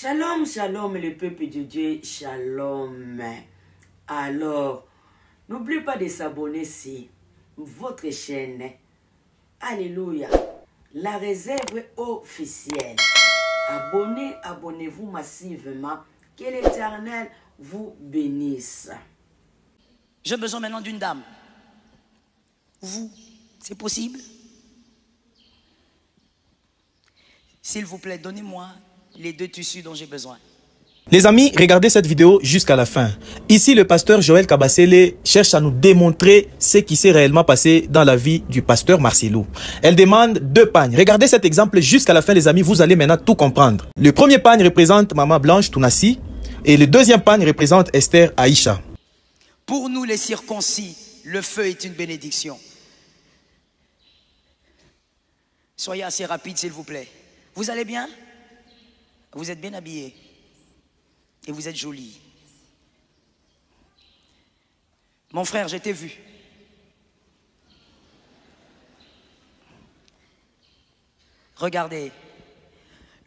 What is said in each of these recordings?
Shalom, shalom le peuple de Dieu, shalom. Alors, n'oubliez pas de s'abonner sur votre chaîne. Alléluia. La réserve officielle. Abonnez-vous massivement. Que l'Éternel vous bénisse. J'ai besoin maintenant d'une dame. Vous, c'est possible? S'il vous plaît, donnez-moi les 2 tissus dont j'ai besoin. Les amis, regardez cette vidéo jusqu'à la fin. Ici, le pasteur Joël Kabasele cherche à nous démontrer ce qui s'est réellement passé dans la vie du pasteur Marcelo. Elle demande 2 pagnes. Regardez cet exemple jusqu'à la fin, les amis. Vous allez maintenant tout comprendre. Le premier pagne représente Maman Blanche Tounassi et le deuxième pagne représente Esther Aïcha. Pour nous les circoncis, le feu est une bénédiction. Soyez assez rapide, s'il vous plaît. Vous allez bien? Vous êtes bien habillés. Et vous êtes jolie. Mon frère, je t'ai vu. Regardez.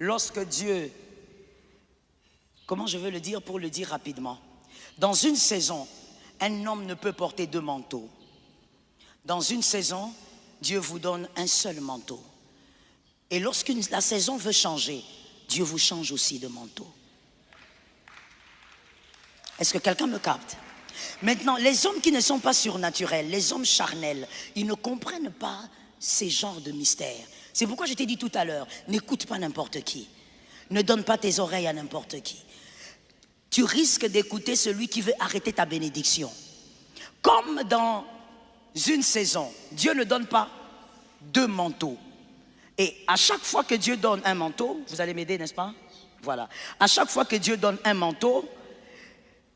Lorsque Dieu, comment je veux le dire pour le dire rapidement? Dans une saison, un homme ne peut porter 2 manteaux. Dans une saison, Dieu vous donne un seul manteau. Et lorsque la saison veut changer, Dieu vous change aussi de manteau. Est-ce que quelqu'un me capte? Maintenant, les hommes qui ne sont pas surnaturels, les hommes charnels, ils ne comprennent pas ces genres de mystères. C'est pourquoi je t'ai dit tout à l'heure, n'écoute pas n'importe qui. Ne donne pas tes oreilles à n'importe qui. Tu risques d'écouter celui qui veut arrêter ta bénédiction. Comme dans une saison, Dieu ne donne pas 2 manteaux. Et à chaque fois que Dieu donne un manteau, vous allez m'aider, n'est-ce pas? Voilà. À chaque fois que Dieu donne un manteau,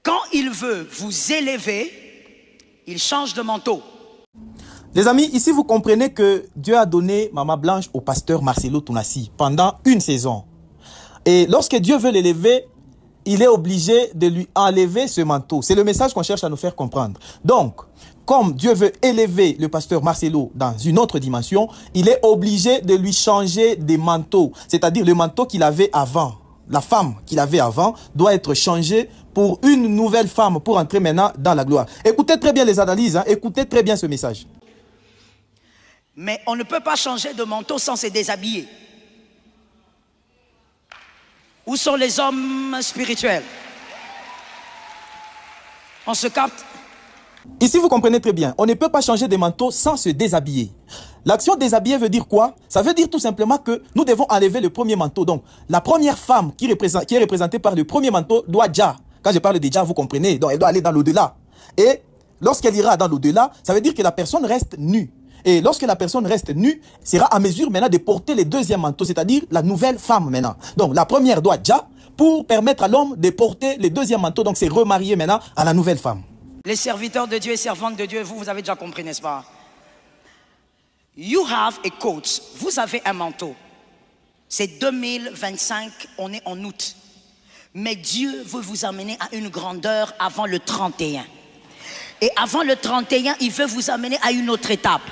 quand il veut vous élever, il change de manteau. Les amis, ici vous comprenez que Dieu a donné Maman Blanche au pasteur Marcelo Tounassi pendant une saison. Et lorsque Dieu veut l'élever, il est obligé de lui enlever ce manteau. C'est le message qu'on cherche à nous faire comprendre. Donc, comme Dieu veut élever le pasteur Marcelo dans une autre dimension, il est obligé de lui changer des manteaux. C'est-à-dire le manteau qu'il avait avant. La femme qu'il avait avant doit être changée pour une nouvelle femme pour entrer maintenant dans la gloire. Écoutez très bien les analyses, hein, écoutez très bien ce message. Mais on ne peut pas changer de manteau sans se déshabiller. Où sont les hommes spirituels? On se capte? Ici, vous comprenez très bien. On ne peut pas changer de manteau sans se déshabiller. L'action déshabiller veut dire quoi? Ça veut dire tout simplement que nous devons enlever le premier manteau. Donc, la première femme qui est représentée par le premier manteau doit déjà, quand je parle de déjà, vous comprenez, donc elle doit aller dans l'au-delà. Et lorsqu'elle ira dans l'au-delà, ça veut dire que la personne reste nue. Et lorsque la personne reste nue, sera à mesure maintenant de porter le deuxième manteau, c'est-à-dire la nouvelle femme maintenant. Donc, la première doit déjà pour permettre à l'homme de porter le deuxième manteau. Donc, c'est remarier maintenant à la nouvelle femme. Les serviteurs de Dieu et servantes de Dieu, vous avez déjà compris, n'est-ce pas? You have a coat. Vous avez un manteau. C'est 2025, on est en août. Mais Dieu veut vous amener à une grandeur avant le 31. Et avant le 31, il veut vous amener à une autre étape.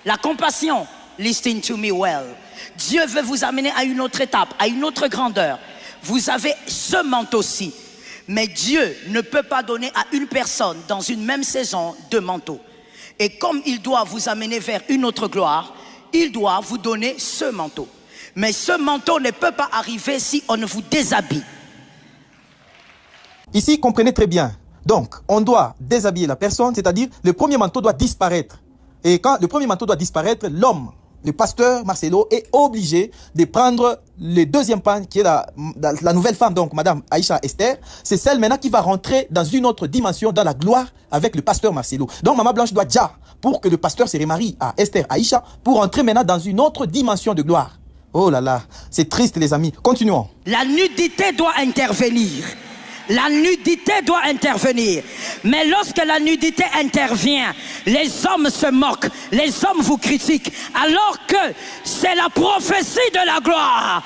La compassion. Listen to me well. Dieu veut vous amener à une autre étape, à une autre grandeur. Vous avez ce manteau-ci. Mais Dieu ne peut pas donner à une personne dans une même saison 2 manteaux. Et comme il doit vous amener vers une autre gloire, il doit vous donner ce manteau. Mais ce manteau ne peut pas arriver si on ne vous déshabille. Ici, comprenez très bien. Donc, on doit déshabiller la personne, c'est-à-dire le premier manteau doit disparaître. Et quand le premier manteau doit disparaître, l'homme, le pasteur Marcelo, est obligé de prendre le deuxième pagne qui est la nouvelle femme, donc Madame Aïcha Esther. C'est celle maintenant qui va rentrer dans une autre dimension, dans la gloire avec le pasteur Marcelo. Donc Maman Blanche doit déjà, pour que le pasteur se remarie à Esther Aïcha, pour entrer maintenant dans une autre dimension de gloire. Oh là là, c'est triste les amis. Continuons. La nudité doit intervenir. La nudité doit intervenir. Mais lorsque la nudité intervient, les hommes se moquent, les hommes vous critiquent, alors que c'est la prophétie de la gloire.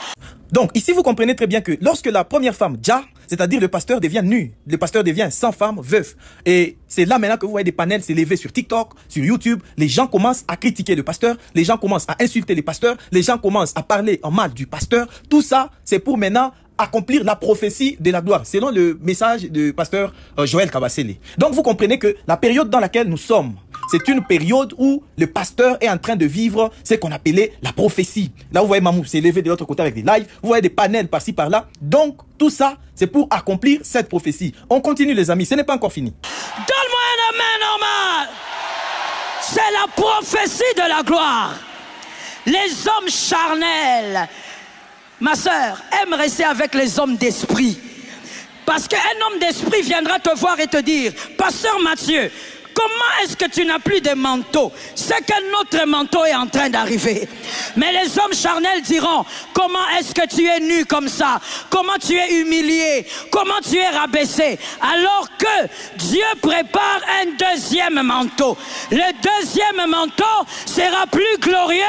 Donc ici vous comprenez très bien que lorsque la première femme, Dja, c'est-à-dire le pasteur devient nu, le pasteur devient sans femme, veuf. Et c'est là maintenant que vous voyez des panels s'élever sur TikTok, sur YouTube. Les gens commencent à critiquer le pasteur, les gens commencent à insulter les pasteurs, les gens commencent à parler en mal du pasteur. Tout ça, c'est pour maintenant accomplir la prophétie de la gloire, selon le message du pasteur Joël Kabasele. Donc vous comprenez que la période dans laquelle nous sommes, c'est une période où le pasteur est en train de vivre ce qu'on appelait la prophétie. Là, vous voyez Mamou s'élever de l'autre côté avec des lives, vous voyez des panels par-ci par-là. Donc, tout ça, c'est pour accomplir cette prophétie. On continue les amis, ce n'est pas encore fini. Donne-moi un amen normal. C'est la prophétie de la gloire. Les hommes charnels, ma sœur, aime rester avec les hommes d'esprit. Parce qu'un homme d'esprit viendra te voir et te dire, Pasteur Mathieu, comment est-ce que tu n'as plus de manteau? C'est qu'un autre manteau est en train d'arriver. Mais les hommes charnels diront, comment est-ce que tu es nu comme ça? Comment tu es humilié? Comment tu es rabaissé? Alors que Dieu prépare un deuxième manteau. Le deuxième manteau sera plus glorieux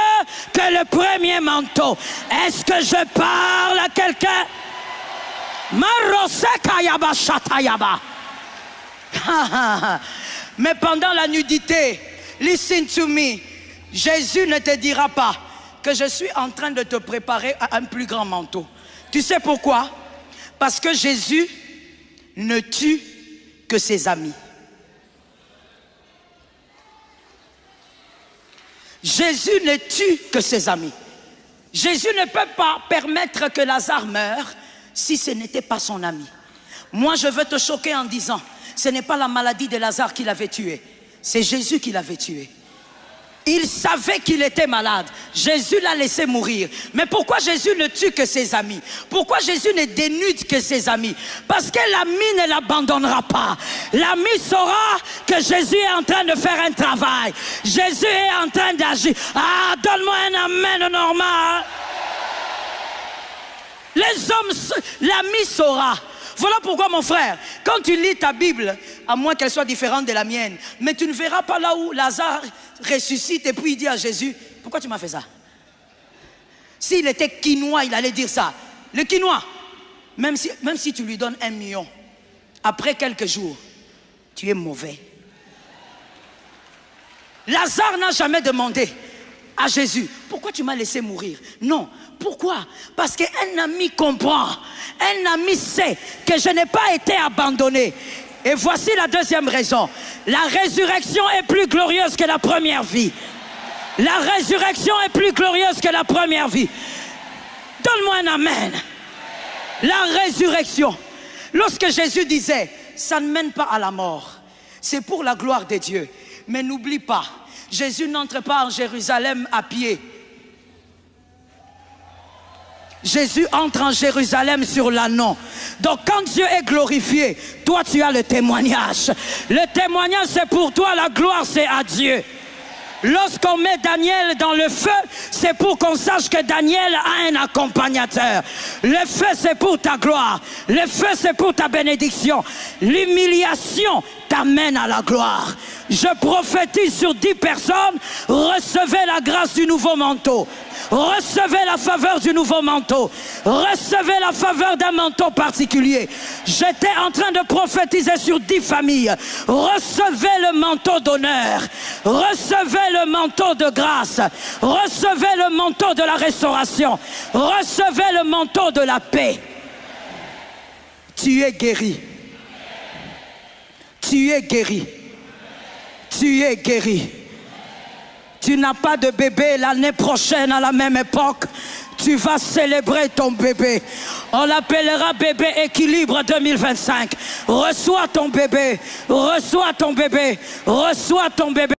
que le premier manteau. Est-ce que je parle à quelqu'un? Marosekayaba shatayaba. Mais pendant la nudité, listen to me, Jésus ne te dira pas que je suis en train de te préparer à un plus grand manteau. Tu sais pourquoi? Parce que Jésus ne tue que ses amis. Jésus ne tue que ses amis. Jésus ne peut pas permettre que Lazare meure si ce n'était pas son ami. Moi, je veux te choquer en disant, ce n'est pas la maladie de Lazare qui l'avait tué, c'est Jésus qui l'avait tué. Il savait qu'il était malade. Jésus l'a laissé mourir. Mais pourquoi Jésus ne tue que ses amis? Pourquoi Jésus ne dénude que ses amis? Parce que l'ami ne l'abandonnera pas. L'ami saura que Jésus est en train de faire un travail. Jésus est en train d'agir. Ah, donne-moi un amen normal. Les hommes, l'ami saura. Voilà pourquoi mon frère, quand tu lis ta Bible, à moins qu'elle soit différente de la mienne, mais tu ne verras pas là où Lazare ressuscite et puis il dit à Jésus, pourquoi tu m'as fait ça? S'il était quinois, il allait dire ça. Le quinois, même si tu lui donnes 1 million, après quelques jours, tu es mauvais. Lazare n'a jamais demandé à Jésus, pourquoi tu m'as laissé mourir? Non. Pourquoi? Parce qu'un ami comprend, un ami sait que je n'ai pas été abandonné. Et voici la deuxième raison. La résurrection est plus glorieuse que la première vie. La résurrection est plus glorieuse que la première vie. Donne-moi un amen. La résurrection. Lorsque Jésus disait, ça ne mène pas à la mort, c'est pour la gloire de Dieu. Mais n'oublie pas, Jésus n'entre pas en Jérusalem à pied. Jésus entre en Jérusalem sur l'ânon. Donc quand Dieu est glorifié, toi tu as le témoignage. Le témoignage c'est pour toi, la gloire c'est à Dieu. Lorsqu'on met Daniel dans le feu, c'est pour qu'on sache que Daniel a un accompagnateur. Le feu c'est pour ta gloire. Le feu c'est pour ta bénédiction. L'humiliation t'amène à la gloire. Je prophétise sur 10 personnes, recevez la grâce du nouveau manteau. Recevez la faveur du nouveau manteau. Recevez la faveur d'un manteau particulier. J'étais en train de prophétiser sur 10 familles. Recevez le manteau d'honneur. Recevez le manteau de grâce. Recevez le manteau de la restauration. Recevez le manteau de la paix. Tu es guéri. Tu es guéri. Tu es guéri. Tu n'as pas de bébé l'année prochaine à la même époque. Tu vas célébrer ton bébé. On l'appellera bébé équilibre 2025. Reçois ton bébé. Reçois ton bébé. Reçois ton bébé.